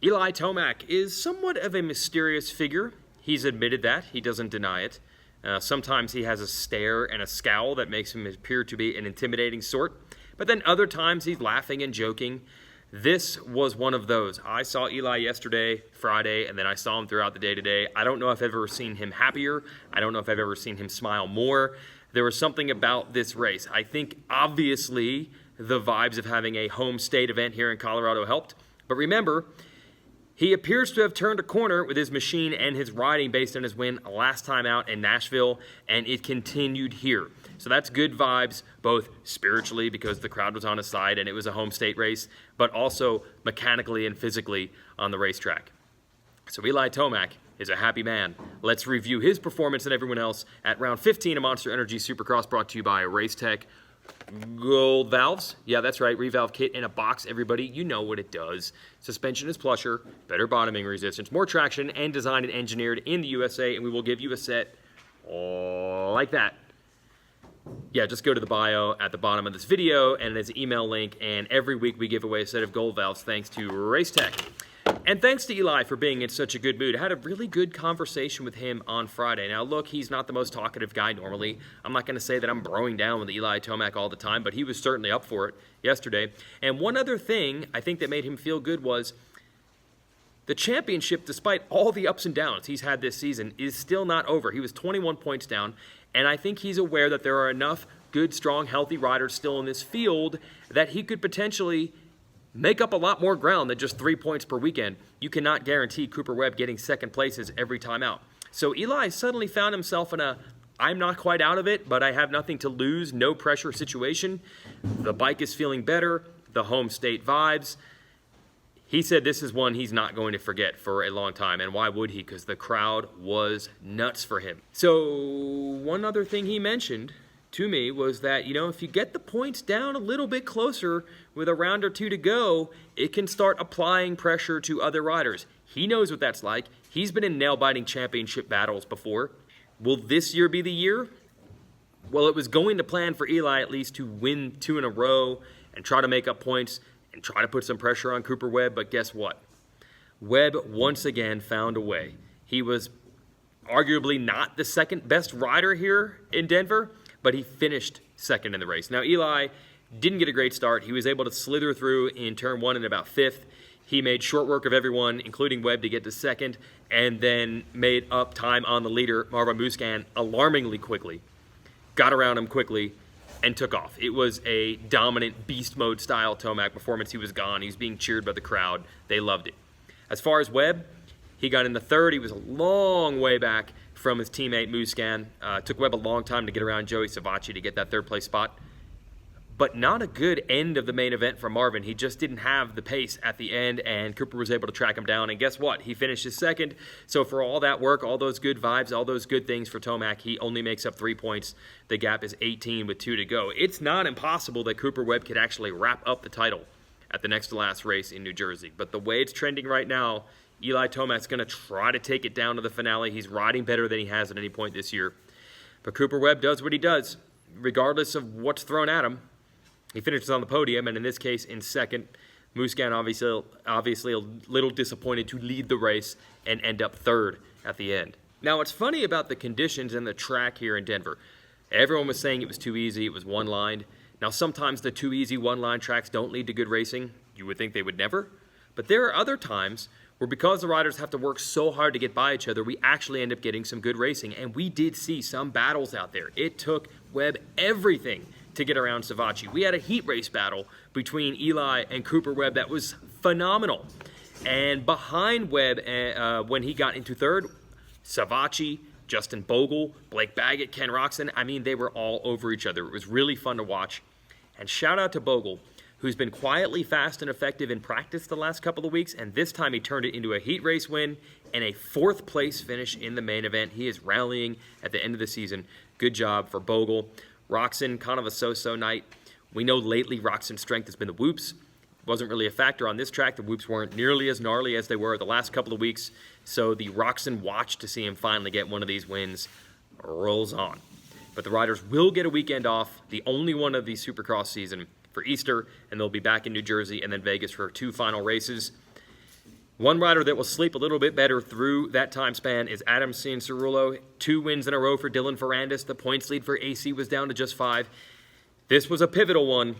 Eli Tomac is somewhat of a mysterious figure. He's admitted that. He doesn't deny it. Sometimes he has a stare and a scowl that makes him appear to be an intimidating sort. But then other times he's laughing and joking. This was one of those. I saw Eli yesterday, Friday, and then I saw him throughout the day today. I don't know if I've ever seen him happier. I don't know if I've ever seen him smile more. There was something about this race. I think obviously the vibes of having a home state event here in Colorado helped. But remember, he appears to have turned a corner with his machine and his riding based on his win last time out in Nashville, and it continued here. So that's good vibes, both spiritually because the crowd was on his side and it was a home state race, but also mechanically and physically on the racetrack. So Eli Tomac is a happy man. Let's review his performance and everyone else at round 15 of Monster Energy Supercross, brought to you by Racetech. Gold valves. Yeah, that's right. Revalve kit in a box, everybody. You know what it does. Suspension is plusher, better bottoming resistance, more traction, and designed and engineered in the USA, and we will give you a set like that. Yeah, just go to the bio at the bottom of this video, and there's an email link, and every week we give away a set of gold valves thanks to Racetech. And thanks to Eli for being in such a good mood. I had a really good conversation with him on Friday. Now, look, he's not the most talkative guy normally. I'm not going to say that I'm broing down with Eli Tomac all the time, but he was certainly up for it yesterday. And one other thing I think that made him feel good was the championship, despite all the ups and downs he's had this season, is still not over. He was 21 points down, and I think he's aware that there are enough good, strong, healthy riders still in this field that he could potentially make up a lot more ground than just 3 points per weekend. You cannot guarantee Cooper Webb getting second places every time out. So Eli suddenly found himself in a I'm not quite out of it, but I have nothing to lose, no pressure situation. The bike is feeling better, the home state vibes. He said this is one he's not going to forget for a long time, and why would he? Because the crowd was nuts for him. So one other thing he mentioned to me was that, if you get the points down a little bit closer with a round or two to go, it can start applying pressure to other riders. He knows what that's like. He's been in nail-biting championship battles before. Will this year be the year? Well, it was going to plan for Eli at least to win 2 in a row and try to make up points and try to put some pressure on Cooper Webb, but guess what? Webb once again found a way. He was arguably not the second best rider here in Denver, but he finished second in the race. Now, Eli didn't get a great start. He was able to slither through in turn 1 in about 5th. He made short work of everyone, including Webb, to get to second, and then made up time on the leader, Marvin Musquin, alarmingly quickly. Got around him quickly and took off. It was a dominant beast mode style Tomac performance. He was gone. He was being cheered by the crowd. They loved it. As far as Webb, he got in the third. He was a long way back from his teammate Musquin. Took Webb a long time to get around Joey Savacci to get that third place spot. But not a good end of the main event for Marvin. He just didn't have the pace at the end, and Cooper was able to track him down. And guess what? He finished his second. So for all that work, all those good vibes, all those good things for Tomac, he only makes up 3 points. The gap is 18 with 2 to go. It's not impossible that Cooper Webb could actually wrap up the title at the next to last race in New Jersey. But the way it's trending right now, Eli Tomac's going to try to take it down to the finale. He's riding better than he has at any point this year. But Cooper Webb does what he does, regardless of what's thrown at him. He finishes on the podium, and in this case, in second. Musquin obviously a little disappointed to lead the race and end up third at the end. Now, what's funny about the conditions and the track here in Denver, everyone was saying it was too easy, it was one-lined. Now, sometimes the too easy one-line tracks don't lead to good racing. You would think they would never. But there are other times where, because the riders have to work so hard to get by each other, we actually end up getting some good racing. And we did see some battles out there. It took Webb everything to get around Savacci. We had a heat race battle between Eli and Cooper Webb that was phenomenal. And behind Webb, when he got into third, Savacci, Justin Bogle, Blake Baggett, Ken Roczen, I mean, they were all over each other. It was really fun to watch. And shout out to Bogle, who's been quietly fast and effective in practice the last couple of weeks, and this time he turned it into a heat race win and a 4th place finish in the main event. He is rallying at the end of the season. Good job for Bogle. Roczen, kind of a so-so night. We know lately Roczen's strength has been the whoops. Wasn't really a factor on this track. The whoops weren't nearly as gnarly as they were the last couple of weeks. So the Roczen watch to see him finally get one of these wins rolls on. But the riders will get a weekend off, the only one of the Supercross season, for Easter, and they'll be back in New Jersey and then Vegas for 2 final races. One rider that will sleep a little bit better through that time span is Adam Cianciarulo. 2 wins in a row for Dylan Ferrandis. The points lead for AC was down to just 5. This was a pivotal one.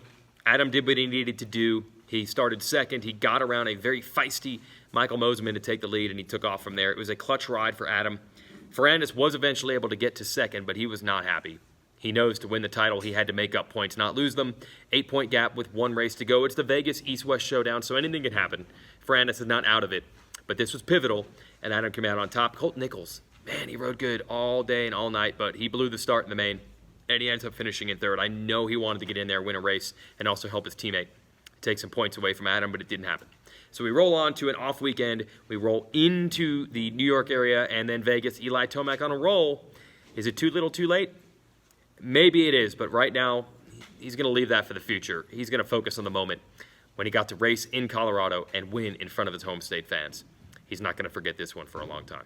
Adam did what he needed to do. He started second. He got around a very feisty Michael Mosiman to take the lead, and he took off from there. It was a clutch ride for Adam. Ferrandis was eventually able to get to second, but he was not happy. He knows to win the title, he had to make up points, not lose them. 8-point gap with 1 race to go. It's the Vegas East-West Showdown, so anything can happen. Ferrandis is not out of it, but this was pivotal, and Adam came out on top. Colt Nichols, man, he rode good all day and all night, but he blew the start in the main, and he ends up finishing in third. I know he wanted to get in there, win a race, and also help his teammate take some points away from Adam, but it didn't happen. So we roll on to an off weekend. We roll into the New York area and then Vegas. Eli Tomac on a roll. Is it too little too late? Maybe it is, but right now he's going to leave that for the future. He's going to focus on the moment when he got to race in Colorado and win in front of his home state fans. He's not going to forget this one for a long time.